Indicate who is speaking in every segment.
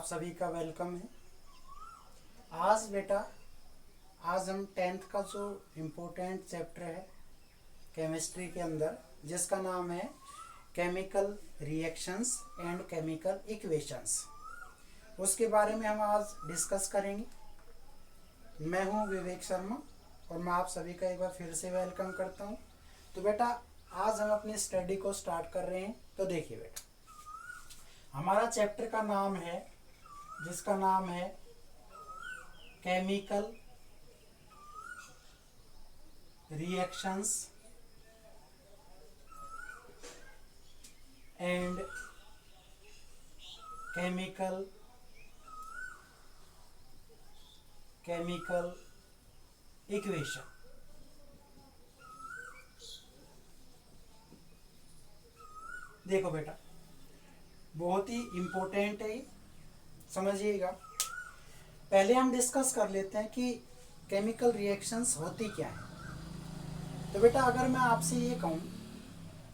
Speaker 1: सभी का वेलकम है। आज हम 10th का जो इम्पोर्टेंट चैप्टर है केमिस्ट्री के अंदर, जिसका नाम है chemical reactions and chemical equations, उसके बारे में हम आज डिस्कस करेंगे। मैं हूं विवेक शर्मा और मैं आप सभी का एक बार फिर से वेलकम करता हूं। तो बेटा, आज हम अपनी स्टडी को स्टार्ट कर रहे हैं। तो देखिए बेटा, हमारा चैप्टर का नाम है, जिसका नाम है chemical reactions and chemical equation. देखो बेटा, बहुत ही इम्पोर्टेंट है, समझिएगा। पहले हम डिस्कस कर लेते हैं कि केमिकल रिएक्शंस होती क्या है। तो बेटा, अगर मैं आपसे ये कहूँ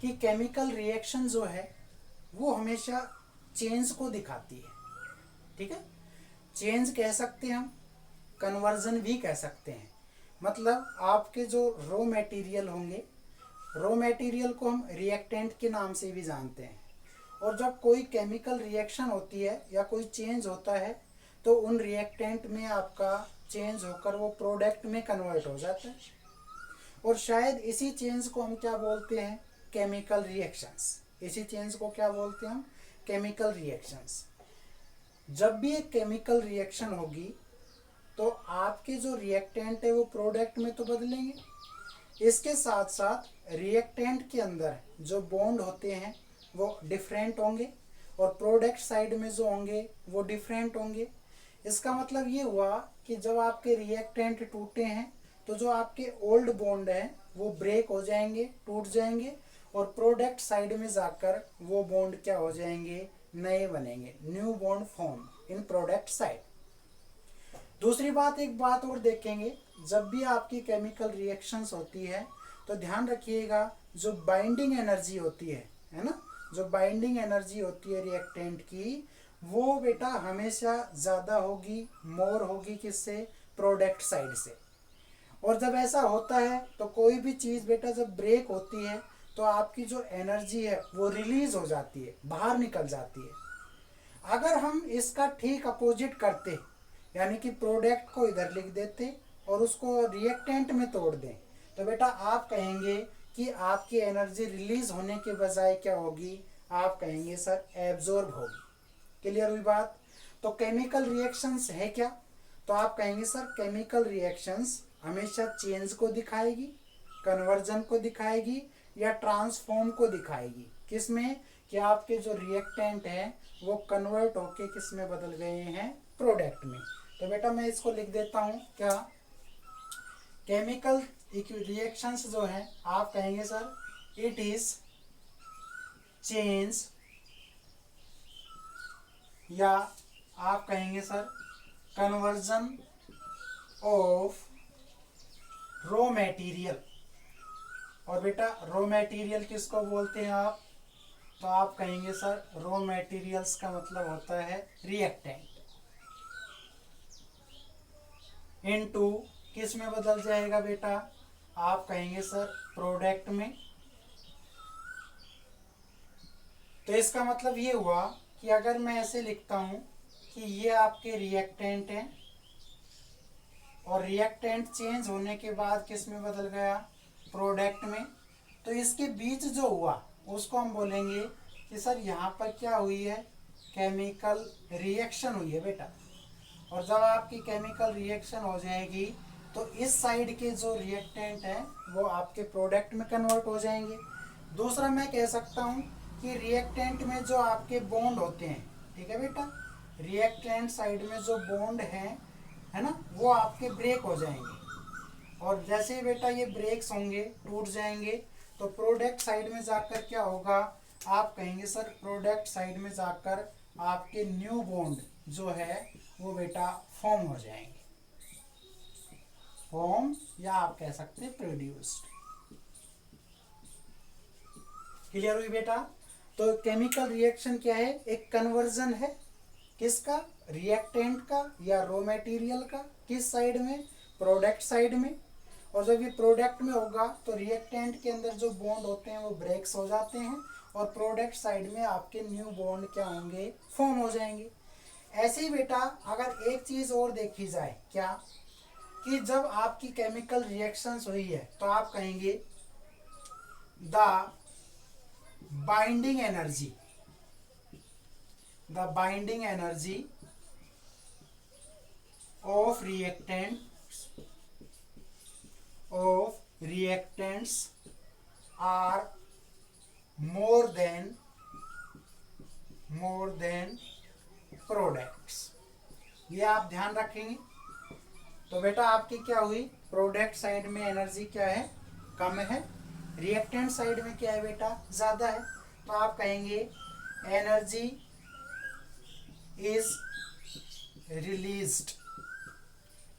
Speaker 1: कि केमिकल रिएक्शन जो है वो हमेशा चेंज को दिखाती है, ठीक है। चेंज कह सकते हैं हम, कन्वर्जन भी कह सकते हैं। मतलब आपके जो रॉ मटेरियल होंगे, रॉ मटेरियल को हम रिएक्टेंट के नाम से भी जानते हैं। और जब कोई केमिकल रिएक्शन होती है या कोई चेंज होता है तो उन रिएक्टेंट में आपका चेंज होकर वो प्रोडक्ट में कन्वर्ट हो जाता है। और शायद इसी चेंज को हम क्या बोलते हैं, केमिकल रिएक्शंस। इसी चेंज को क्या बोलते हैं हम, केमिकल रिएक्शंस। जब भी एक केमिकल रिएक्शन होगी तो आपके जो रिएक्टेंट है वो प्रोडक्ट में तो बदलेंगे, इसके साथ साथ रिएक्टेंट के अंदर जो बॉन्ड होते हैं वो डिफरेंट होंगे और प्रोडक्ट साइड में जो होंगे वो डिफरेंट होंगे। इसका मतलब ये हुआ कि जब आपके रिएक्टेंट टूटे हैं तो जो आपके ओल्ड बॉन्ड हैं वो ब्रेक हो जाएंगे, टूट जाएंगे, और प्रोडक्ट साइड में जाकर वो बॉन्ड क्या हो जाएंगे, नए बनेंगे, new bond form in product side. दूसरी बात, एक बात और देखेंगे, जब भी आपकी केमिकल रिएक्शंस होती है तो ध्यान रखिएगा, जो बाइंडिंग एनर्जी होती है ना, जो बाइंडिंग एनर्जी होती है रिएक्टेंट की, वो बेटा हमेशा ज़्यादा होगी, मोर होगी, किससे, प्रोडक्ट साइड से। और जब ऐसा होता है तो कोई भी चीज़ बेटा जब ब्रेक होती है तो आपकी जो एनर्जी है वो रिलीज हो जाती है, बाहर निकल जाती है। अगर हम इसका ठीक अपोजिट करते, यानी कि प्रोडक्ट को इधर लिख देते और उसको रिएक्टेंट में तोड़ दें, तो बेटा आप कहेंगे कि आपकी एनर्जी रिलीज होने के बजाय क्या होगी, आप कहेंगे सर एब्जॉर्ब होगी। क्लियर हुई बात। तो केमिकल रिएक्शंस है क्या, तो आप कहेंगे सर केमिकल रिएक्शंस हमेशा चेंज को दिखाएगी, कन्वर्जन को दिखाएगी या ट्रांसफॉर्म को दिखाएगी। किसमें, कि आपके जो रिएक्टेंट हैं वो कन्वर्ट होके किस में बदल गए हैं, प्रोडक्ट में। तो बेटा मैं इसको लिख देता हूँ, क्या, केमिकल रिएक्शंस जो है आप कहेंगे सर इट इज चेंज, या आप कहेंगे sir conversion of raw material. और बेटा रॉ मटेरियल किसको बोलते हैं आप, तो आप कहेंगे सर रॉ मटेरियल्स का मतलब होता है रिएक्टेंट, इनटू किस में बदल जाएगा बेटा, आप कहेंगे सर प्रोडक्ट में। तो इसका मतलब ये हुआ कि अगर मैं ऐसे लिखता हूं कि ये आपके रिएक्टेंट हैं और रिएक्टेंट चेंज होने के बाद किस में बदल गया, प्रोडक्ट में, तो इसके बीच जो हुआ उसको हम बोलेंगे कि सर यहाँ पर क्या हुई है, केमिकल रिएक्शन हुई है बेटा। और जब आपकी केमिकल रिएक्शन हो जाएगी तो इस साइड के जो रिएक्टेंट हैं वो आपके प्रोडक्ट में कन्वर्ट हो जाएंगे। दूसरा मैं कह सकता हूँ कि रिएक्टेंट में जो आपके बॉन्ड होते हैं, ठीक है बेटा, रिएक्टेंट साइड में जो बॉन्ड हैं, है ना, वो आपके ब्रेक हो जाएंगे। और जैसे ही बेटा ये ब्रेक्स होंगे, टूट जाएंगे, तो प्रोडक्ट साइड में जाकर क्या होगा, आप कहेंगे सर प्रोडक्ट साइड में जाकर आपके न्यू बॉन्ड जो है वो बेटा फॉर्म हो जाएंगे, फॉर्म, या आप कह सकते हैं प्रोड्यूस्ड। क्लियर हुई बेटा। तो केमिकल रिएक्शन क्या है, एक कन्वर्जन है किसका, रिएक्टेंट का या रॉ मटेरियल का, किस साइड में, प्रोडक्ट साइड में। और जब ये प्रोडक्ट में होगा तो रिएक्टेंट के अंदर जो बॉन्ड होते हैं वो ब्रेक्स हो जाते हैं और प्रोडक्ट साइड में आपके न्यू बॉन्ड क्या होंगे, फॉर्म हो जाएंगे। ऐसे ही बेटा अगर एक चीज और देखी जाए, क्या, कि जब आपकी केमिकल रिएक्शंस हुई है तो आप कहेंगे the binding energy, the binding energy of reactants are more than products। ये आप ध्यान रखेंगे। तो बेटा आपकी क्या हुई, प्रोडक्ट साइड में एनर्जी क्या है, कम है, रिएक्टेंट साइड में क्या है बेटा, ज्यादा है। तो आप कहेंगे energy is released,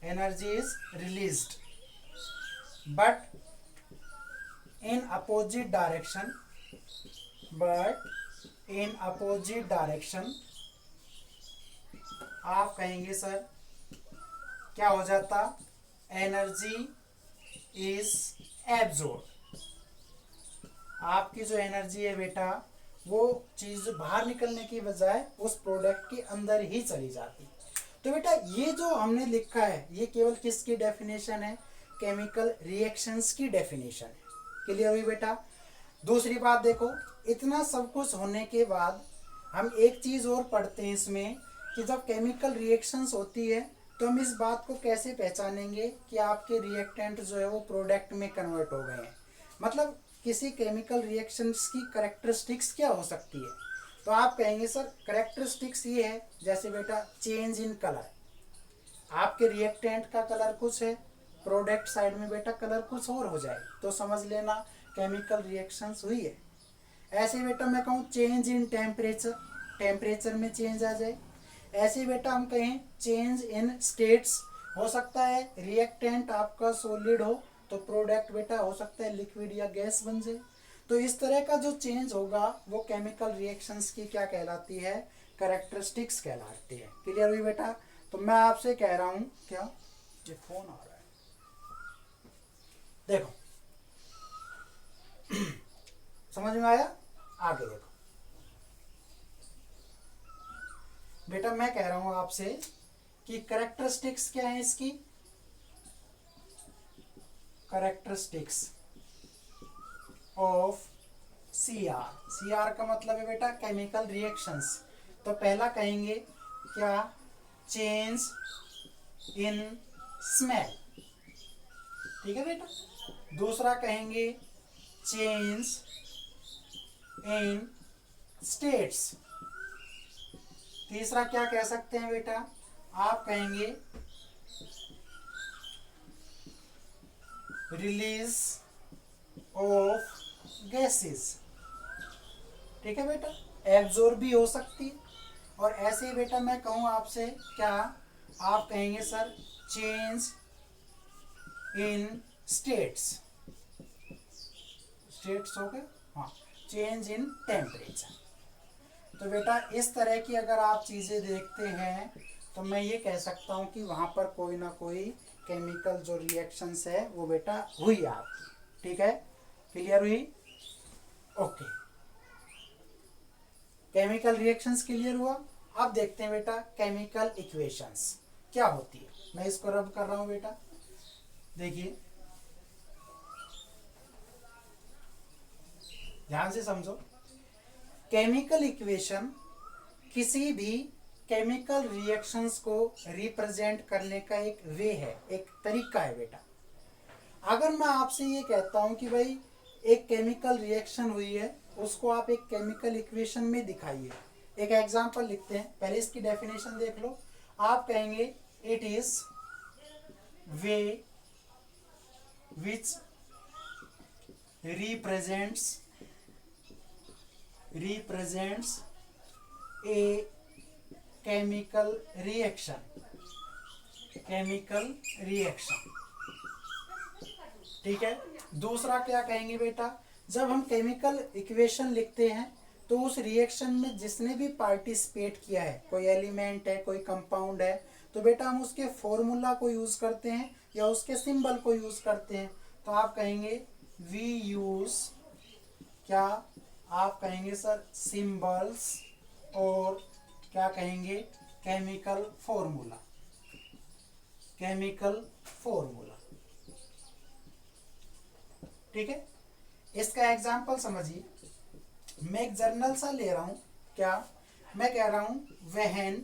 Speaker 1: energy is released but in opposite direction, आप कहेंगे सर क्या हो जाता, एनर्जी इज एब्जॉर्ब। आपकी जो एनर्जी है बेटा वो चीज बाहर निकलने की बजाय उस प्रोडक्ट के अंदर ही चली जाती। तो बेटा ये जो हमने लिखा है ये केवल किसकी डेफिनेशन है, केमिकल रिएक्शंस की डेफिनेशन है। क्लियर हुई बेटा। दूसरी बात देखो, इतना सब कुछ होने के बाद हम एक चीज और पढ़ते हैं इसमें कि जब केमिकल रिएक्शंस होती है तो हम इस बात को कैसे पहचानेंगे कि आपके रिएक्टेंट जो है वो प्रोडक्ट में कन्वर्ट हो गए हैं। मतलब किसी केमिकल रिएक्शंस की कैरेक्टरिस्टिक्स क्या हो सकती है। तो आप कहेंगे सर कैरेक्टरिस्टिक्स ये है, जैसे बेटा चेंज इन कलर, आपके रिएक्टेंट का कलर कुछ है, प्रोडक्ट साइड में बेटा कलर कुछ और हो जाए तो समझ लेना केमिकल रिएक्शंस हुई है। ऐसे बेटा मैं कहूँ चेंज इन टेम्परेचर, टेम्परेचर में चेंज आ जाए। ऐसे बेटा हम कहें चेंज इन स्टेट्स, हो सकता है रिएक्टेंट आपका सॉलिड हो तो प्रोडक्ट बेटा हो सकता है लिक्विड या गैस बन जाए। तो इस तरह का जो चेंज होगा वो केमिकल रिएक्शंस की क्या कहलाती है, कैरेक्टरिस्टिक्स कहलाती है। क्लियर हुई बेटा। तो मैं आपसे कह रहा हूँ, क्या ये फोन आ रहा है, देखो समझ में आया, आगे देखो बेटा मैं कह रहा हूं आपसे कि कैरेक्टरिस्टिक्स क्या है इसकी, कैरेक्टरिस्टिक्स ऑफ सीआर, सीआर का मतलब है बेटा केमिकल रिएक्शंस। तो पहला कहेंगे क्या, चेंज इन स्मेल, ठीक है बेटा। दूसरा कहेंगे चेंज इन स्टेट्स। तीसरा क्या कह सकते हैं बेटा, आप कहेंगे रिलीज ऑफ गैसेस, ठीक है बेटा, एब्जॉर्ब भी हो सकती है। और ऐसे ही बेटा मैं कहूँ आपसे क्या, आप कहेंगे sir change in states, states हो गए, हाँ, चेंज इन टेम्परेचर। तो बेटा इस तरह की अगर आप चीज़ें देखते हैं तो मैं ये कह सकता हूँ कि वहाँ पर कोई ना कोई केमिकल जो रिएक्शंस है वो बेटा हुई आपकी, ठीक है, क्लियर हुई, ओके। केमिकल रिएक्शंस क्लियर हुआ। अब देखते हैं बेटा केमिकल इक्वेशंस क्या होती है। मैं इसको रब कर रहा हूँ बेटा, देखिए ध्यान से समझो। केमिकल इक्वेशन किसी भी केमिकल रिएक्शंस को रिप्रेजेंट करने का एक वे है, एक तरीका है बेटा। अगर मैं आपसे ये कहता हूं कि भाई एक केमिकल रिएक्शन हुई है उसको आप एक केमिकल इक्वेशन में दिखाइए, एक एग्जांपल लिखते हैं, पहले इसकी डेफिनेशन देख लो। आप कहेंगे it is way which represents a chemical reaction, chemical reaction, ठीक है। दूसरा क्या कहेंगे बेटा, जब हम केमिकल इक्वेशन लिखते हैं तो उस रिएक्शन में जिसने भी पार्टिसिपेट किया है, कोई एलिमेंट है, कोई कंपाउंड है, तो बेटा हम उसके फॉर्मूला को यूज करते हैं या उसके सिंबल को यूज करते हैं। तो आप कहेंगे वी यूज, क्या आप कहेंगे सर, सिंबल्स, और क्या कहेंगे, केमिकल फॉर्मूला, केमिकल फॉर्मूला। ठीक है, इसका एग्जांपल समझिए। मैं एक जर्नल सा ले रहा हूं, क्या मैं कह रहा हूं, व्हेन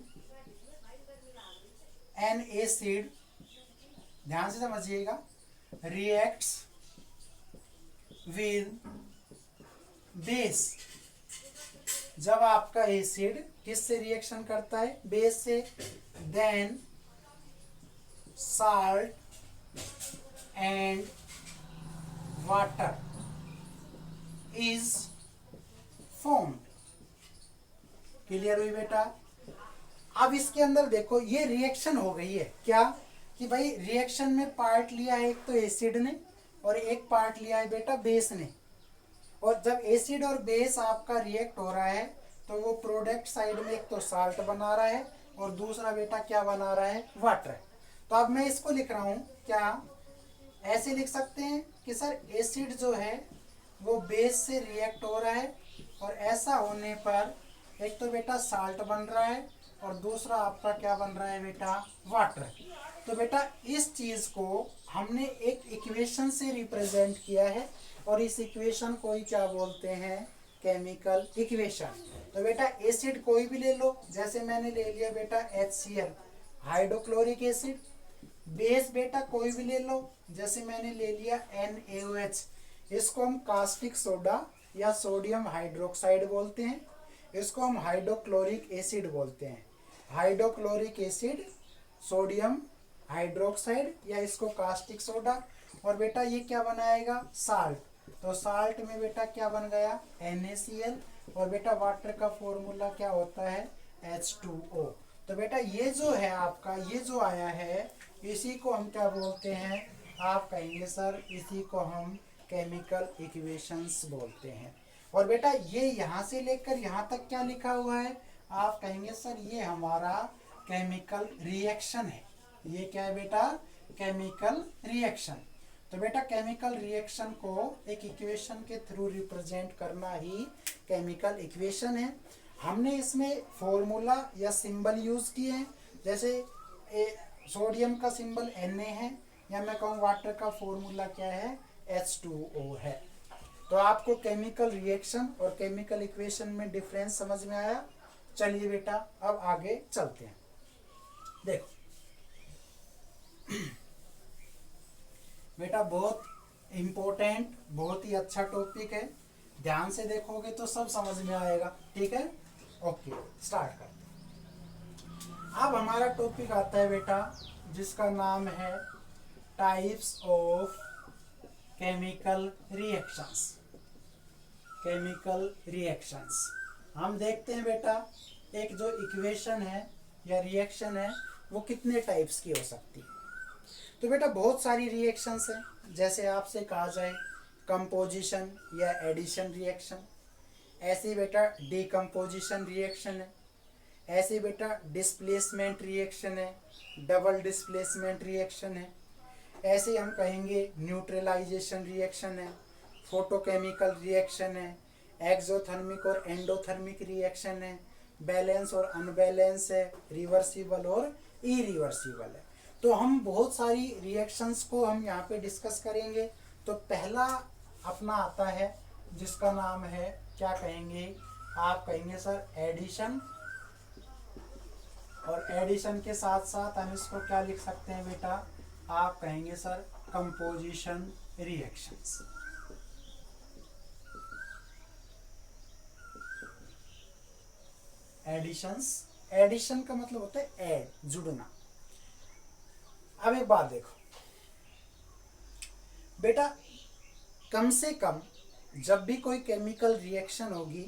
Speaker 1: एन एसिड, ध्यान से समझिएगा, रिएक्ट्स विद बेस, जब आपका एसिड किससे रिएक्शन करता है, बेस से, then salt and water is formed. Clear हुई बेटा? अब इसके अंदर देखो, ये रिएक्शन हो गई है, क्या कि भाई रिएक्शन में पार्ट लिया है एक तो एसिड ने और एक पार्ट लिया है बेटा बेस ने। और जब एसिड और बेस आपका रिएक्ट हो रहा है तो वो प्रोडक्ट साइड में एक तो साल्ट बना रहा है और दूसरा बेटा क्या बना रहा है, वाटर। तो अब मैं इसको लिख रहा हूं, क्या ऐसे लिख सकते हैं कि सर एसिड जो है वो बेस से रिएक्ट हो रहा है और ऐसा होने पर एक तो बेटा साल्ट बन रहा है और दूसरा आपका क्या बन रहा है बेटा, वाटर। तो बेटा इस चीज को हमने एक इक्वेशन से रिप्रेजेंट किया है और इस इक्वेशन को ही क्या बोलते हैं, केमिकल इक्वेशन। तो बेटा एसिड कोई भी ले लो, जैसे मैंने ले लिया बेटा HCl, हाइड्रोक्लोरिक एसिड। बेस बेटा कोई भी ले लो, जैसे मैंने ले लिया NaOH, इसको हम कास्टिक सोडा या सोडियम हाइड्रोक्साइड बोलते हैं, इसको हम हाइड्रोक्लोरिक एसिड बोलते हैं, हाइड्रोक्लोरिक एसिड, सोडियम हाइड्रोक्साइड या इसको कास्टिक सोडा। और बेटा ये क्या बनाएगा, साल्ट। तो साल्ट में बेटा क्या बन गया, NaCl, और बेटा वाटर का फॉर्मूला क्या होता है, H2O। तो बेटा ये जो है आपका, ये जो आया है, इसी को हम क्या बोलते हैं, आप कहेंगे सर इसी को हम केमिकल इक्वेशंस बोलते हैं। और बेटा ये यहाँ से लेकर यहाँ तक क्या लिखा हुआ है, आप कहेंगे सर ये हमारा केमिकल रिएक्शन है। ये क्या है बेटा, केमिकल रिएक्शन। तो बेटा केमिकल रिएक्शन को एक इक्वेशन के थ्रू रिप्रेजेंट करना ही केमिकल इक्वेशन है। हमने इसमें फॉर्मूला या सिंबल यूज किए हैं, जैसे सोडियम का सिंबल Na है, या मैं कहूँ वाटर का फॉर्मूला क्या है, H2O है। तो आपको केमिकल रिएक्शन और केमिकल इक्वेशन में डिफरेंस समझ में आया। चलिए बेटा अब आगे चलते हैं। देखो बेटा बहुत इम्पोर्टेंट, बहुत ही अच्छा टॉपिक है, ध्यान से देखोगे तो सब समझ में आएगा। ठीक है, ओके स्टार्ट करते हैं। अब हमारा टॉपिक आता है बेटा जिसका नाम है types of chemical reactions. Chemical reactions हम देखते हैं बेटा, एक जो इक्वेशन है या रिएक्शन है वो कितने टाइप्स की हो सकती है। तो बेटा बहुत सारी रिएक्शंस हैं, जैसे आपसे कहा जाए कंपोजिशन या एडिशन रिएक्शन, ऐसे बेटा डिकम्पोजिशन रिएक्शन है, ऐसे बेटा डिस्प्लेसमेंट रिएक्शन है, डबल डिस्प्लेसमेंट रिएक्शन है, ऐसे हम कहेंगे न्यूट्रलाइजेशन रिएक्शन है, फोटोकेमिकल रिएक्शन है, एक्सोथर्मिक और एंडोथर्मिक रिएक्शन है, बैलेंस और अनबैलेंस है, रिवर्सिबल और इरिवर्सिबल है। तो हम बहुत सारी रिएक्शंस को हम यहाँ पे डिस्कस करेंगे। तो पहला अपना आता है जिसका नाम है, क्या कहेंगे, आप कहेंगे सर एडिशन, और एडिशन के साथ साथ हम इसको क्या लिख सकते हैं बेटा, आप कहेंगे sir composition reactions. Additions, addition का मतलब होता है ऐड, जुड़ना। अब एक बात देखो बेटा, कम से कम जब भी कोई केमिकल रिएक्शन होगी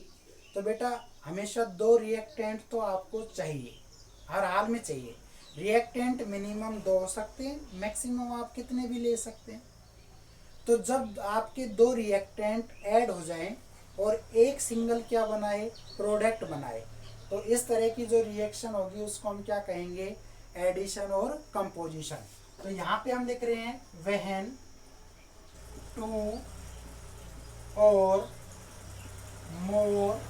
Speaker 1: तो बेटा हमेशा 2 रिएक्टेंट तो आपको चाहिए, हर हाल में चाहिए। रिएक्टेंट मिनिमम 2 हो सकते हैं, मैक्सिमम आप कितने भी ले सकते हैं। तो जब आपके 2 रिएक्टेंट ऐड हो जाएं और एक सिंगल क्या बनाए, प्रोडक्ट बनाए। तो इस तरह की जो रिएक्शन होगी उसको हम क्या कहेंगे, एडिशन और कंपोजिशन। तो यहाँ पे हम लिख रहे हैं व्हेन टू और मोर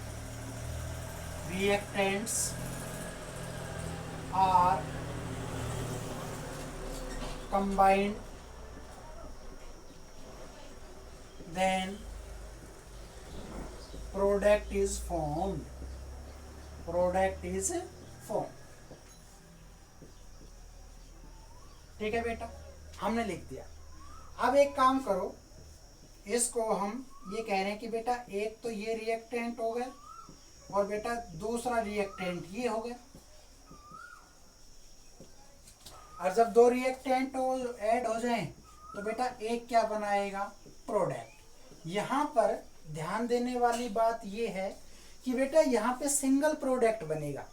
Speaker 1: reactants are combined, then product is formed, product is formed। ठीक है बेटा, हमने लिख दिया। अब एक काम करो, इसको हम ये कह रहे हैं कि बेटा एक तो ये रिएक्टेंट हो गया और बेटा दूसरा रिएक्टेंट ये हो गया। और जब दो रिएक्टेंट ऐड हो जाएं तो बेटा एक क्या बनाएगा, प्रोडक्ट। यहाँ पर ध्यान देने वाली बात ये है कि बेटा यहाँ पे सिंगल प्रोडक्ट बनेगा।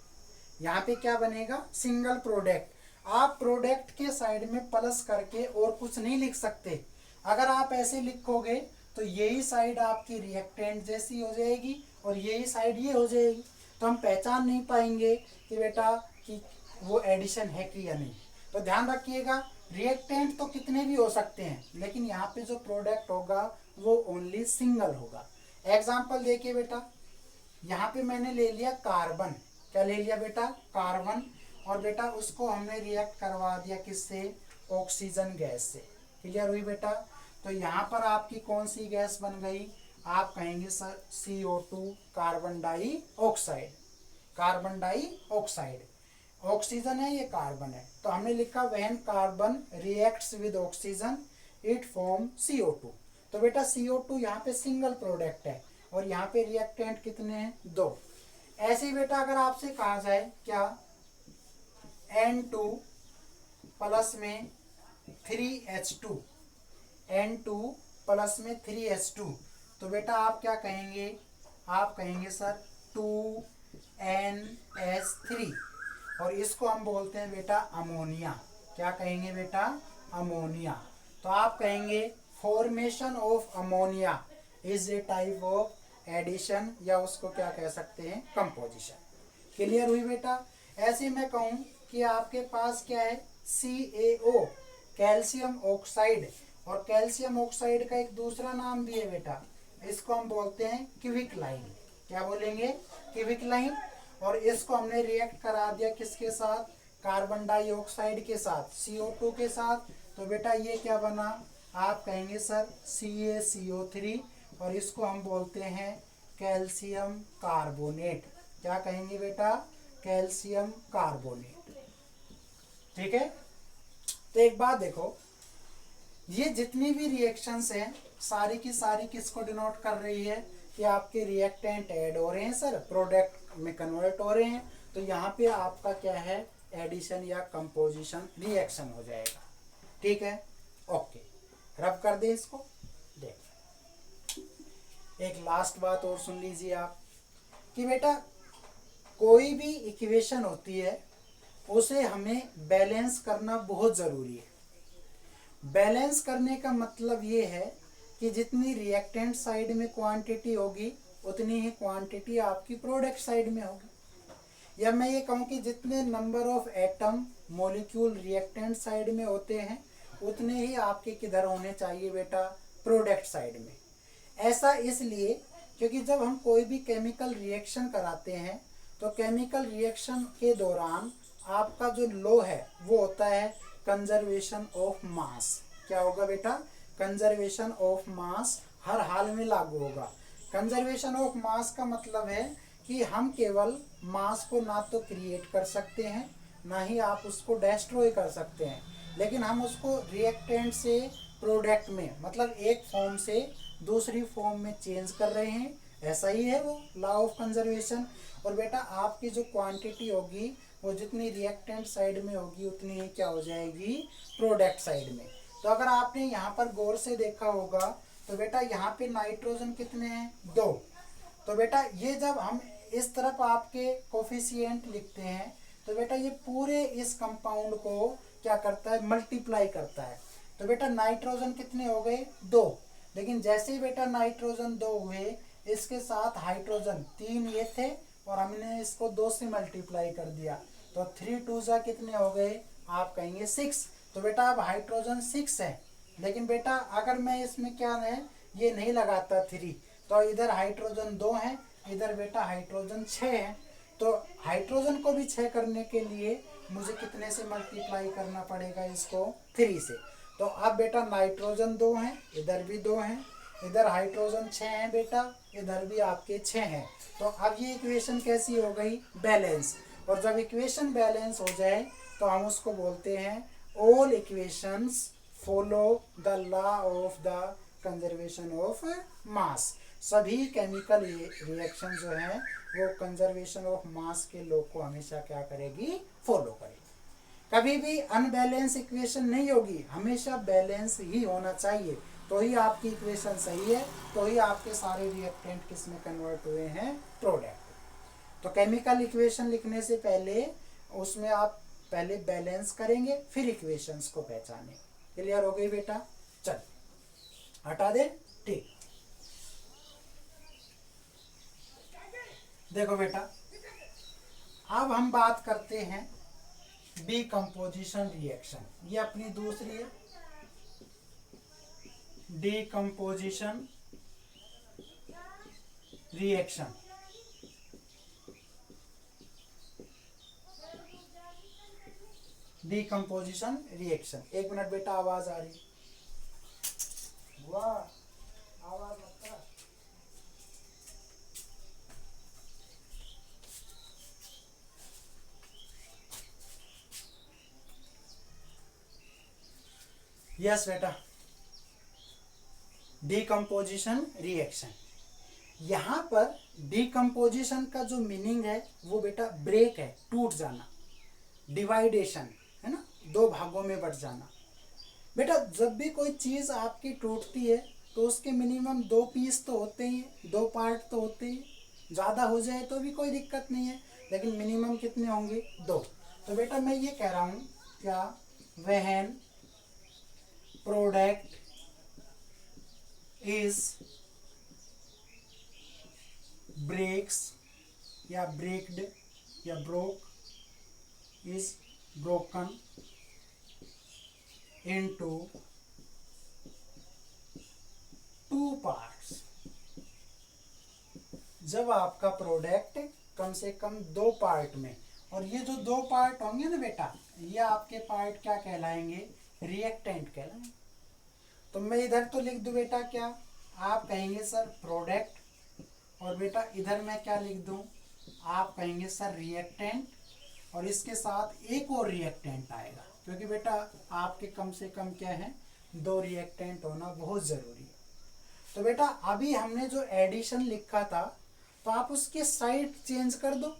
Speaker 1: यहाँ पे क्या बनेगा, सिंगल प्रोडक्ट। आप प्रोडक्ट के साइड में प्लस करके और कुछ नहीं लिख सकते। अगर आप ऐसे लिखोगे तो यही साइड आपकी रिएक्टेंट जैसी हो जाएगी और यही साइड ये हो जाएगी। तो हम पहचान नहीं पाएंगे कि बेटा कि वो एडिशन है कि या नहीं। तो ध्यान रखिएगा, रिएक्टेंट तो कितने भी हो सकते हैं, लेकिन यहाँ पे जो प्रोडक्ट होगा वो ओनली सिंगल होगा। एग्जाम्पल देखिए बेटा, यहाँ पे मैंने ले लिया कार्बन। क्या ले लिया बेटा, कार्बन। और बेटा उसको हमने रिएक्ट करवा दिया किससे, ऑक्सीजन गैस से। क्लियर हुई बेटा। तो यहाँ पर आपकी कौन सी गैस बन गई, आप कहेंगे sir CO2, carbon dioxide. Carbon dioxide, oxygen है ये कार्बन है। तो हमने लिखा when carbon reacts with oxygen it form CO2। तो बेटा CO2 यहाँ पे सिंगल प्रोडक्ट है और यहाँ पे रिएक्टेंट कितने हैं, 2। ऐसे ही बेटा अगर आपसे कहा जाए क्या, N2 प्लस में 3H2, N2 प्लस में 3H2, तो बेटा आप क्या कहेंगे, आप कहेंगे सर 2NH3। और इसको हम बोलते हैं बेटा अमोनिया। क्या कहेंगे बेटा, अमोनिया। तो आप कहेंगे formation of ammonia is a type of addition, या उसको क्या कह सकते हैं, कंपोजिशन। क्लियर हुई बेटा। ऐसे मैं कहूँ कि आपके पास क्या है, CaO, कैल्शियम ऑक्साइड। और कैल्शियम ऑक्साइड का एक दूसरा नाम भी है बेटा, इसको हम बोलते हैं क्विकलाइन। क्या बोलेंगे, क्विकलाइन। और इसको हमने रिएक्ट करा दिया किसके साथ, कार्बन डाइऑक्साइड के साथ, CO2 के साथ। तो बेटा ये क्या बना, आप कहेंगे सर CaCO3। और इसको हम बोलते हैं कैल्शियम कार्बोनेट। क्या कहेंगे बेटा, कैल्शियम कार्बोनेट। ठीक है। तो एक बात देखो, ये जितनी भी रिएक्शंस हैं सारी की सारी किसको डिनोट कर रही है कि आपके रिएक्टेंट ऐड हो रहे हैं सर, प्रोडक्ट में कन्वर्ट हो रहे हैं। तो यहाँ पे आपका क्या है, एडिशन या कंपोजिशन रिएक्शन हो जाएगा। ठीक है, ओके। रब कर दे इसको। देख, एक लास्ट बात और सुन लीजिए आप कि बेटा कोई भी इक्वेशन होती है उसे हमें बैलेंस करना बहुत ज़रूरी है। बैलेंस करने का मतलब ये है कि जितनी रिएक्टेंट साइड में क्वांटिटी होगी उतनी ही क्वांटिटी आपकी प्रोडक्ट साइड में होगी। या मैं ये कहूँ कि जितने number of atom molecule reactant side में होते हैं उतने ही आपके किधर होने चाहिए बेटा, प्रोडक्ट साइड में। ऐसा इसलिए क्योंकि जब हम कोई भी केमिकल रिएक्शन कराते हैं तो केमिकल रिएक्शन के दौरान आपका जो लॉ है वो होता है कंजर्वेशन ऑफ मास। क्या होगा बेटा, कंजर्वेशन ऑफ मास हर हाल में लागू होगा। कंजर्वेशन ऑफ मास का मतलब है कि हम केवल मास को ना तो क्रिएट कर सकते हैं ना ही आप उसको डिस्ट्रॉय कर सकते हैं, लेकिन हम उसको रिएक्टेंट से प्रोडक्ट में, मतलब एक फॉर्म से दूसरी फॉर्म में चेंज कर रहे हैं। ऐसा ही है वो लॉ ऑफ कंजर्वेशन। और बेटा आपकी जो क्वांटिटी होगी वो जितनी रिएक्टेंट साइड में होगी उतनी ही क्या हो जाएगी, प्रोडक्ट साइड में। तो अगर आपने यहाँ पर गौर से देखा होगा तो बेटा यहाँ पे नाइट्रोजन कितने हैं, 2। तो बेटा ये जब हम इस तरफ आपके कोफिशिएंट लिखते हैं तो बेटा ये पूरे इस कंपाउंड को क्या करता है, मल्टीप्लाई करता है। तो बेटा नाइट्रोजन कितने हो गए, 2। लेकिन जैसे ही बेटा नाइट्रोजन 2 हुए इसके साथ हाइड्रोजन 3 ये थे और हमने इसको 2 से मल्टीप्लाई कर दिया, तो 3 2 जा कितने हो गए, आप कहेंगे 6। तो बेटा अब हाइड्रोजन 6 है, लेकिन बेटा अगर मैं इसमें क्या है ये नहीं लगाता 3, तो इधर हाइड्रोजन 2 है, इधर बेटा हाइड्रोजन 6 है। तो हाइड्रोजन को भी 6 करने के लिए मुझे कितने से मल्टीप्लाई करना पड़ेगा, इसको 3 से। तो अब बेटा नाइट्रोजन 2 है, इधर भी 2 है, इधर हाइड्रोजन 6 है बेटा, इधर भी आपके 6 हैं। तो अब ये इक्वेशन कैसी हो गई, बैलेंस। और जब इक्वेशन बैलेंस हो जाए तो हम उसको बोलते हैं all equations follow the law of the conservation of mass. सभी केमिकल रिएक्शन जो है वो कंजर्वेशन ऑफ मास के लॉ को हमेशा क्या करेगी, फॉलो करेगी। कभी भी अनबैलेंस इक्वेशन नहीं होगी, हमेशा बैलेंस ही होना चाहिए, तो ही आपकी इक्वेशन सही है, तो ही आपके सारे रिएक्टेंट किस में कन्वर्ट हुए हैं, प्रोडक्ट। तो केमिकल इक्वेशन लिखने से पहले उसमें आप पहले बैलेंस करेंगे, फिर इक्वेशंस को पहचानें। क्लियर हो गई बेटा, चल हटा दे, ठीक। देखो बेटा अब हम बात करते हैं डीकम्पोजिशन रिएक्शन, ये अपनी दूसरी है decomposition reaction. Decomposition reaction, 1 minute बेटा आवाज आ रही, वाह आवाज मत कर। यस बेटा, डीकम्पोजिशन रिएक्शन। यहां पर डीकम्पोजिशन का जो मीनिंग है वो बेटा ब्रेक है, टूट जाना, डिवाइडेशन है ना, 2 भागों में बट जाना। बेटा जब भी कोई चीज आपकी टूटती है तो उसके मिनिमम 2 पीस तो होते ही, 2 पार्ट तो होते ही, ज्यादा हो जाए तो भी कोई दिक्कत नहीं है, लेकिन मिनिमम कितने होंगे, 2। तो बेटा मैं ये कह रहा हूं क्या, व्हेन प्रोडक्ट इज ब्रेक्स या ब्रेक्ड या broke is broken into 2 parts। जब आपका प्रोडक्ट कम से कम 2 पार्ट में, और ये जो 2 पार्ट होंगे ना बेटा, ये आपके पार्ट क्या कहलाएंगे, रिएक्टेंट कहलाएंगे। तो मैं इधर तो लिख दूं बेटा क्या, आप कहेंगे सर प्रोडक्ट, और बेटा इधर मैं क्या लिख दूं, आप कहेंगे सर रिएक्टेंट, और इसके साथ एक और रिएक्टेंट आएगा, क्योंकि बेटा आपके कम से कम क्या है, 2 रिएक्टेंट होना बहुत जरूरी है। तो बेटा अभी हमने जो एडिशन लिखा था, तो आप उसके साइड चेंज कर दो,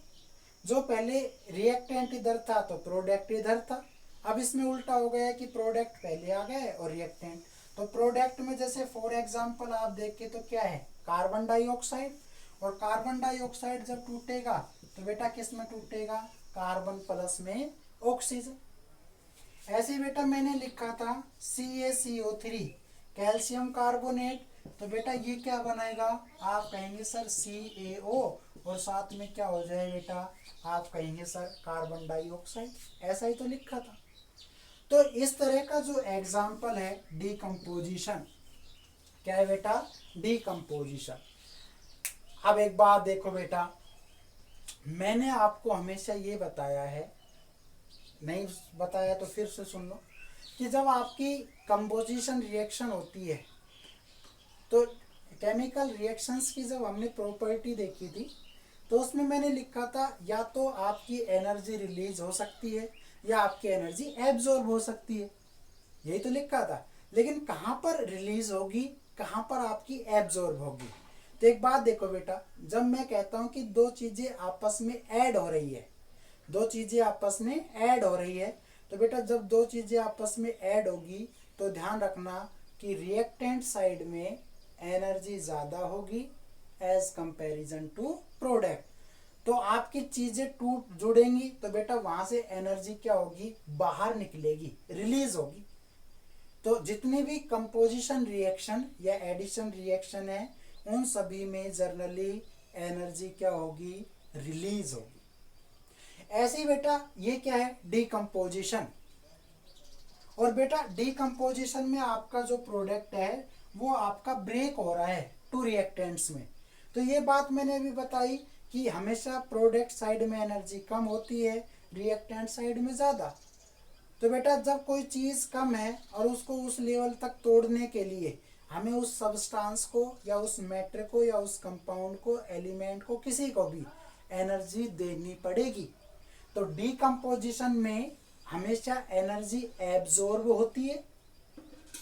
Speaker 1: जो पहले रिएक्टेंट इधर था तो प्रोडक्ट इधर था, अब इसमें उल्टा हो गया कि प्रोडक्ट पहले आ गया और रिएक्टेंट। तो प्रोडक्ट में जैसे फॉर एग्जांपल आप देखें तो क्या है, कार्बन डाइऑक्साइड, और कार्बन डाइऑक्साइड जब टूटेगा तो बेटा किस में टूटेगा, कार्बन प्लस में ऑक्सीजन। ऐसे बेटा मैंने लिखा था CaCO3 कैल्शियम कार्बोनेट, तो बेटा ये क्या बनाएगा, आप कहेंगे सर CaO, और साथ में क्या हो जाए बेटा, आप कहेंगे सर कार्बन डाइऑक्साइड। ऐसा ही तो लिखा था। तो इस तरह का जो एग्जाम्पल है डीकम्पोजिशन, क्या है बेटा, डीकम्पोजिशन। अब एक बात देखो बेटा, मैंने आपको हमेशा ये बताया है, नहीं बताया तो फिर से सुन लो, कि जब आपकी कंपोजिशन रिएक्शन होती है तो केमिकल रिएक्शंस की जब हमने प्रॉपर्टी देखी थी तो उसमें मैंने लिखा था या तो आपकी एनर्जी रिलीज हो सकती है या आपकी एनर्जी एब्जॉर्ब हो सकती है, यही तो लिखा था। लेकिन कहाँ पर रिलीज होगी, कहाँ पर आपकी एब्जॉर्ब होगी। तो एक बात देखो बेटा, जब मैं कहता हूँ कि 2 चीजें आपस में ऐड हो रही है, 2 चीजें आपस में ऐड हो रही है, तो बेटा जब 2 चीजें आपस में ऐड होगी तो ध्यान रखना कि रिएक्टेंट साइड में एनर्जी ज्यादा होगी एज कंपैरिजन टू प्रोडक्ट। तो आपकी चीजें टूट जुड़ेंगी तो बेटा वहां से एनर्जी क्या होगी, बाहर निकलेगी, रिलीज होगी। तो जितनी भी कंपोजिशन रिएक्शन या एडिशन रिएक्शन है उन सभी में जनरली एनर्जी क्या होगी, रिलीज होगी। ऐसे ही बेटा ये क्या है, डिकम्पोजिशन। और बेटा डिकम्पोजिशन में आपका जो प्रोडक्ट है वो आपका ब्रेक हो रहा है टू रिएक्टेंट्स में। तो ये बात मैंने अभी बताई कि हमेशा प्रोडक्ट साइड में एनर्जी कम होती है, रिएक्टेंट साइड में ज़्यादा। तो बेटा जब कोई चीज़ कम है और उसको उस लेवल तक तोड़ने के लिए हमें उस सब्सटेंस को या उस मैटर को या उस कंपाउंड को, एलिमेंट को, किसी को भी एनर्जी देनी पड़ेगी। तो डिकम्पोजिशन में हमेशा एनर्जी एब्जॉर्ब होती है,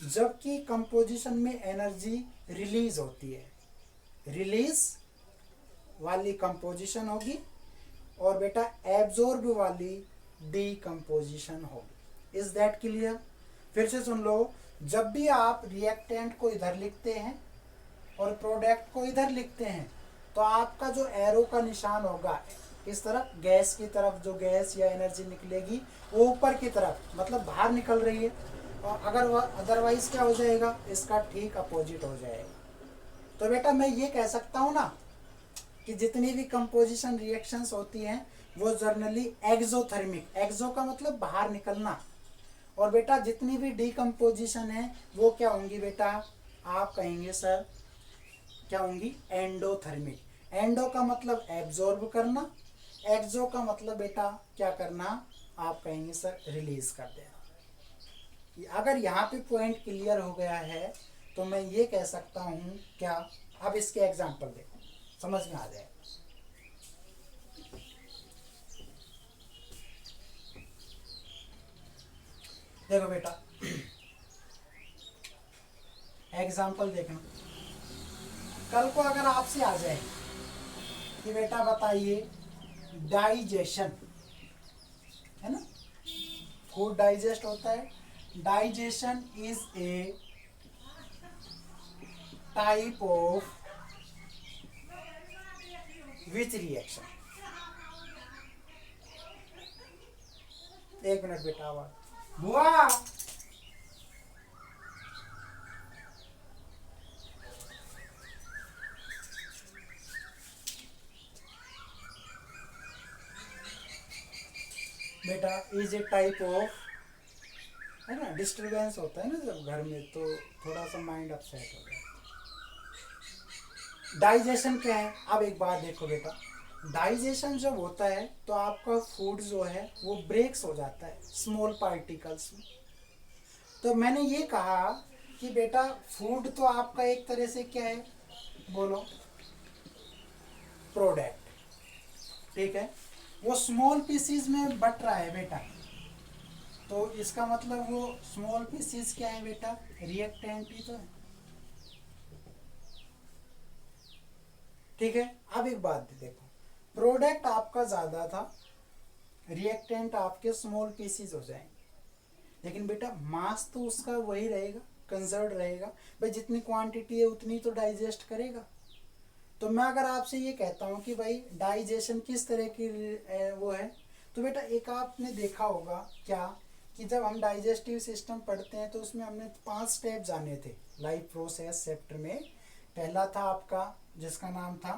Speaker 1: जबकि कंपोजिशन में एनर्जी रिलीज होती है। रिलीज वाली कंपोजिशन होगी और बेटा एब्जॉर्ब वाली डिकम्पोजिशन होगी। Is that clear? फिर से सुन लो, जब भी आप रिएक्टेंट को इधर लिखते हैं और प्रोडक्ट को इधर लिखते हैं तो आपका जो एरो का निशान होगा किस तरफ, गैस की तरफ, जो गैस या एनर्जी निकलेगी वो ऊपर की तरफ, मतलब बाहर निकल रही है। और अगर वह अदरवाइज क्या हो जाएगा, इसका ठीक अपोजिट हो जाएगा। तो बेटा मैं ये कह सकता हूँ ना कि जितनी भी कंपोजिशन रिएक्शंस होती हैं वो जर्नली एक्सोथर्मिक, एक्सो का मतलब बाहर निकलना, और बेटा जितनी भी डिकम्पोजिशन है वो क्या होंगी बेटा, आप कहेंगे सर क्या होंगी, एंडोथर्मिक। एंडो का मतलब एब्जॉर्ब करना, एक्सो का मतलब बेटा क्या करना, आप कहेंगे सर रिलीज कर देना। अगर यहाँ पे पॉइंट क्लियर हो गया है तो मैं ये कह सकता हूँ क्या, अब इसके एग्जांपल देखो समझ में आ जाए। देखो बेटा एग्जांपल देखना, कल को अगर आपसे आ जाए कि बेटा बताइए डाइजेशन, है ना, फूड डाइजेस्ट होता है, digestion is a type of which reaction. एक मिनट बेटा, आवाज बुआ, बेटा इज ए टाइप ऑफ, है ना, डिस्टरबेंस होता है ना जब घर में, तो थोड़ा सा माइंड अपसेट हो जाता है। डाइजेशन क्या है, अब एक बात देखो बेटा, डाइजेशन जब होता है तो आपका फूड जो है वो ब्रेक्स हो जाता है स्मॉल पार्टिकल्स में। तो मैंने ये कहा कि बेटा फूड तो आपका एक तरह से क्या है, बोलो, प्रोडक्ट, ठीक है, वो स्मॉल पीसीज में बट रहा है बेटा, तो इसका मतलब वो स्मॉल पीसीज क्या है बेटा, रिएक्टेंट ही तो है, ठीक है। अब एक बात देखो, प्रोडक्ट आपका ज्यादा था, रिएक्टेंट आपके स्मॉल पीसीज हो जाएंगे, लेकिन बेटा मास तो उसका वही रहेगा, कंजर्व रहेगा, भाई जितनी क्वांटिटी है उतनी तो डाइजेस्ट करेगा। तो मैं अगर आपसे ये कहता हूँ कि भाई डाइजेशन किस तरह की वो है, तो बेटा एक आपने देखा होगा क्या कि जब हम डाइजेस्टिव सिस्टम पढ़ते हैं तो उसमें हमने 5 स्टेप जाने थे लाइफ प्रोसेस चैप्टर में। पहला था आपका जिसका नाम था,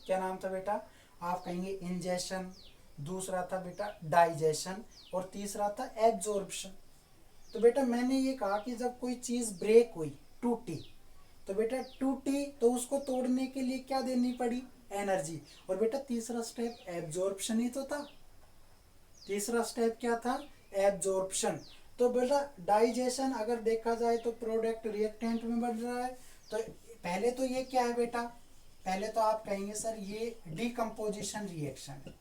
Speaker 1: क्या नाम था बेटा, आप कहेंगे इंजेशन, दूसरा था बेटा डाइजेशन, और तीसरा था एब्जॉर्प्शन। तो बेटा मैंने ये कहा कि जब कोई चीज़ ब्रेक हुई, टूटी, तो बेटा टूटी तो उसको तोड़ने के लिए क्या देनी पड़ी, एनर्जी। और बेटा तीसरा स्टेप एब्जॉर्प्शन ही तो था, तीसरा स्टेप क्या था, एब्जॉर्प्शन। तो बेटा डाइजेशन अगर देखा जाए तो प्रोडक्ट रिएक्टेंट में बढ़ रहा है, तो पहले तो ये क्या है बेटा, पहले तो आप कहेंगे सर ये डिकम्पोजिशन रिएक्शन है।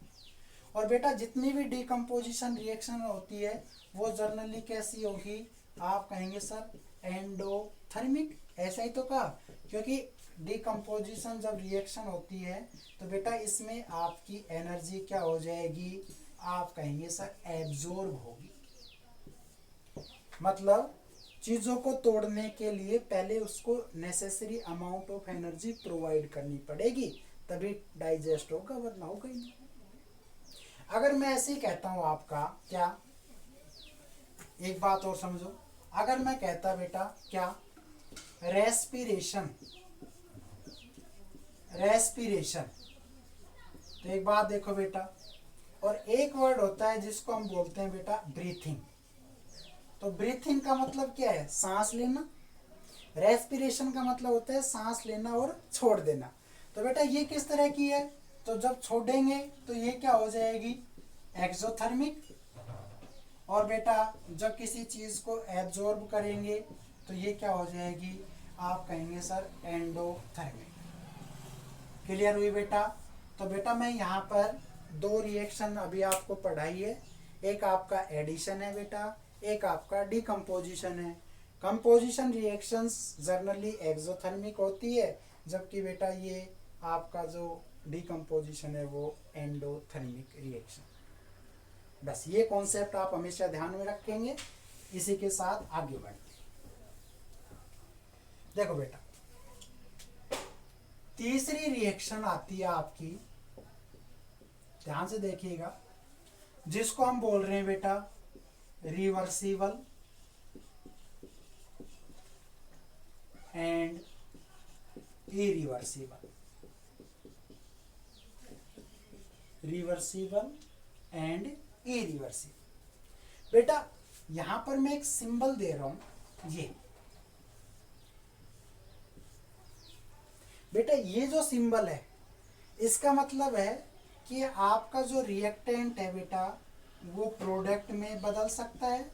Speaker 1: और बेटा जितनी भी डिकम्पोजिशन रिएक्शन होती है वो जर्नली कैसी होगी, आप कहेंगे सर एंडोथर्मिक, ऐसा ही तो कहा, क्योंकि डिकम्पोजिशन जब रिएक्शन होती है तो बेटा इसमें आपकी एनर्जी क्या हो जाएगी, आप कहेंगे सर एब्जॉर्ब होगी। मतलब चीज़ों को तोड़ने के लिए पहले उसको necessary amount of energy provide करनी पड़ेगी, तभी डाइजेस्ट होगा, वरना होगा ही नहीं। अगर मैं ऐसे ही कहता हूँ आपका क्या, एक बात और समझो, अगर मैं कहता बेटा क्या, रेस्पिरेशन, रेस्पिरेशन। तो एक बात देखो बेटा, और एक वर्ड होता है जिसको हम बोलते हैं बेटा ब्रीथिंग। तो ब्रीथिंग का मतलब क्या है? सांस लेना। रेस्पिरेशन का मतलब होता है सांस लेना और छोड़ देना। तो बेटा ये किस तरह की है? तो जब छोड़ेंगे तो ये क्या हो जाएगी? एक्सोथर्मिक। और बेटा जब किसी चीज को एब्जॉर्ब करेंगे तो ये क्या हो जाएगी? आप कहेंगे सर एंडोथर्मिक। क्लियर हुई बेटा? तो बेटा मैं यहाँ पर दो रिएक्शन अभी आपको पढ़ाई है। एक आपका एडिशन है बेटा, एक आपका डिकम्पोजिशन है। कंपोजिशन रिएक्शंस जनरली एक्सोथर्मिक होती है, जबकि बेटा ये आपका जो डिकम्पोजिशन है वो एंडोथर्मिक रिएक्शन। बस ये कॉन्सेप्ट आप हमेशा ध्यान में रखेंगे। इसी के साथ आगे बढ़ते हैं। देखो बेटा, तीसरी रिएक्शन आती है आपकी, ध्यान से देखिएगा, जिसको हम बोल रहे हैं बेटा reversible and irreversible. Reversible and irreversible. बेटा यहां पर मैं एक सिंबल दे रहा हूं, ये बेटा ये जो सिंबल है इसका मतलब है कि आपका जो रिएक्टेंट है बेटा वो प्रोडक्ट में बदल सकता है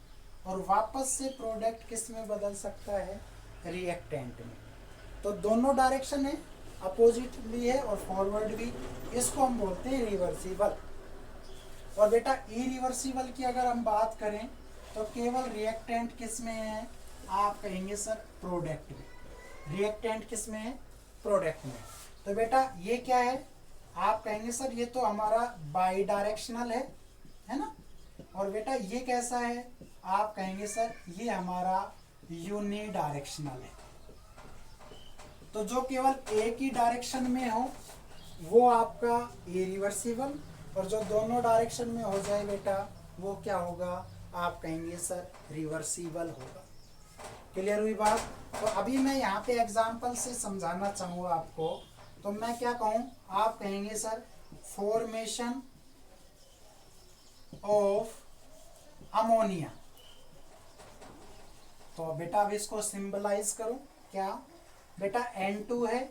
Speaker 1: और वापस से प्रोडक्ट किस में बदल सकता है? रिएक्टेंट में। तो दोनों डायरेक्शन है, अपोजिट भी है और फॉरवर्ड भी। इसको हम बोलते हैं रिवर्सिबल। और बेटा इरिवर्सिबल की अगर हम बात करें तो केवल रिएक्टेंट किस में है? आप कहेंगे सर प्रोडक्ट में। रिएक्टेंट किस में है? प्रोडक्ट में। तो बेटा ये क्या है? आप कहेंगे सर ये तो हमारा बाई डायरेक्शनल है ना। और बेटा ये कैसा है? आप कहेंगे सर ये हमारा यूनि डायरेक्शनल है। तो जो केवल एक ही डायरेक्शन में हो वो आपका इरिवर्सिबल, और जो दोनों डायरेक्शन में हो जाए बेटा वो क्या होगा? आप कहेंगे सर रिवर्सिबल होगा। क्लियर हुई बात? तो अभी मैं यहाँ पे एग्जांपल से समझाना चाहूँगा आपको। तो मैं क्या कहूँ? आप कहेंगे सर फॉर्मेशन ऑफ अमोनिया। तो बेटा अब इसको सिंबलाइज करो। क्या बेटा? N2 है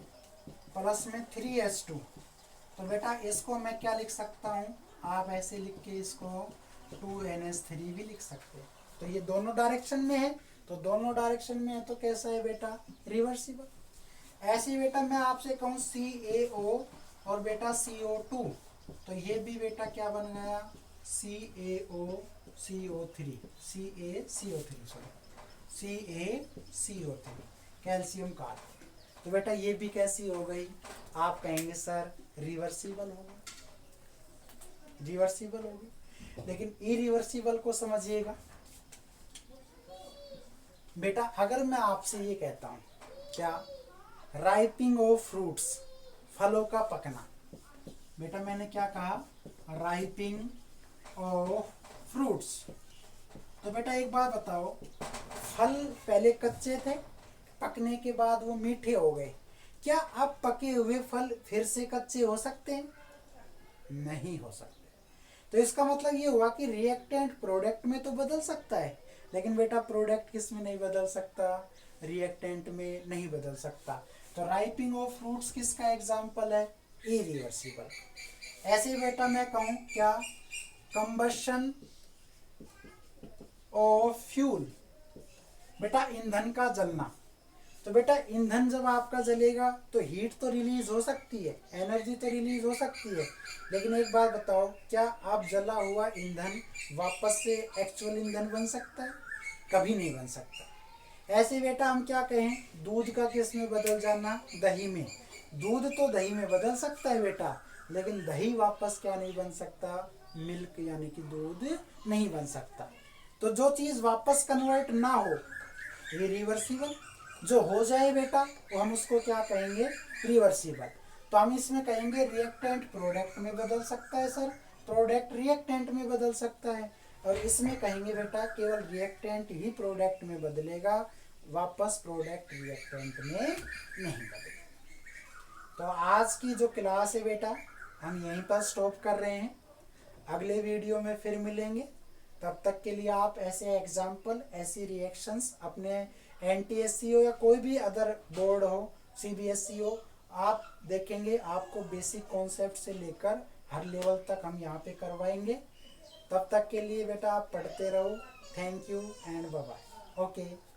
Speaker 1: प्लस में 3H2। तो बेटा इसको मैं क्या लिख सकता हूँ? आप ऐसे लिख के इसको 2NH3 भी लिख सकते हैं। तो ये दोनों डायरेक्शन में है, तो दोनों डायरेक्शन में है तो कैसा है बेटा? रिवर्सिबल। ऐसे बेटा मैं आपसे कहूँ CaO और बेटा CO2, तो ये भी बेटा क्या बन गया? CaCO3 calcium carbonate. तो बेटा ये भी कैसी हो गई? आप कहेंगे सर रिवर्सिबल होगा। रिवर्सिबल होगी। लेकिन इरिवर्सिबल को समझिएगा बेटा। अगर मैं आपसे ये कहता हूं, क्या? राइपिंग ऑफ फ्रूट्स, फलों का पकना। बेटा मैंने क्या कहा? Ripening of fruits. तो बेटा एक बात बताओ, फल पहले कच्चे थे, पकने के बाद वो मीठे हो गए, क्या अब पके हुए फल फिर से कच्चे हो सकते हैं? नहीं हो सकते। तो इसका मतलब ये हुआ कि रिएक्टेंट प्रोडक्ट में तो बदल सकता है, लेकिन बेटा प्रोडक्ट किस में नहीं बदल सकता? रिएक्टेंट में नहीं बदल सकता। तो राइपिंग ऑफ फ्रूट्स किसका एग्जाम्पल है? इरिवर्सिबल। ऐसे बेटा मैं कहूँ क्या? कंबशन ऑफ फ्यूल, बेटा ईंधन का जलना। तो बेटा ईंधन जब आपका जलेगा तो हीट तो रिलीज हो सकती है, एनर्जी तो रिलीज हो सकती है, लेकिन एक बात बताओ, क्या आप जला हुआ ईंधन वापस से एक्चुअल ईंधन बन सकता है? कभी नहीं बन सकता। ऐसे बेटा हम क्या कहें? दूध का किस में बदल जाना? दही में। दूध तो दही में बदल सकता है बेटा, लेकिन दही वापस क्या नहीं बन सकता? मिल्क यानी कि दूध नहीं बन सकता। तो जो चीज वापस कन्वर्ट ना हो ये रिवर्सिबल, जो हो जाए बेटा वो हम उसको क्या कहेंगे? रिवर्सिबल। तो हम इसमें कहेंगे रिएक्टेंट प्रोडक्ट में बदल सकता है सर, प्रोडक्ट रिएक्टेंट में बदल सकता है, और इसमें कहेंगे बेटा केवल रिएक्टेंट ही प्रोडक्ट में बदलेगा, वापस प्रोडक्ट रिएक्टेंट में नहीं बदलेगा। तो आज की जो क्लास है बेटा हम यहीं पर स्टॉप कर रहे हैं। अगले वीडियो में फिर मिलेंगे। तब तक के लिए आप ऐसे एग्जाम्पल, ऐसी रिएक्शंस अपने एनटीएससी हो या कोई भी अदर बोर्ड हो, सीबीएसई हो, आप देखेंगे। आपको बेसिक कॉन्सेप्ट से लेकर हर लेवल तक हम यहाँ पे करवाएंगे। तब तक के लिए बेटा आप पढ़ते रहो। Thank you and bye bye. Okay.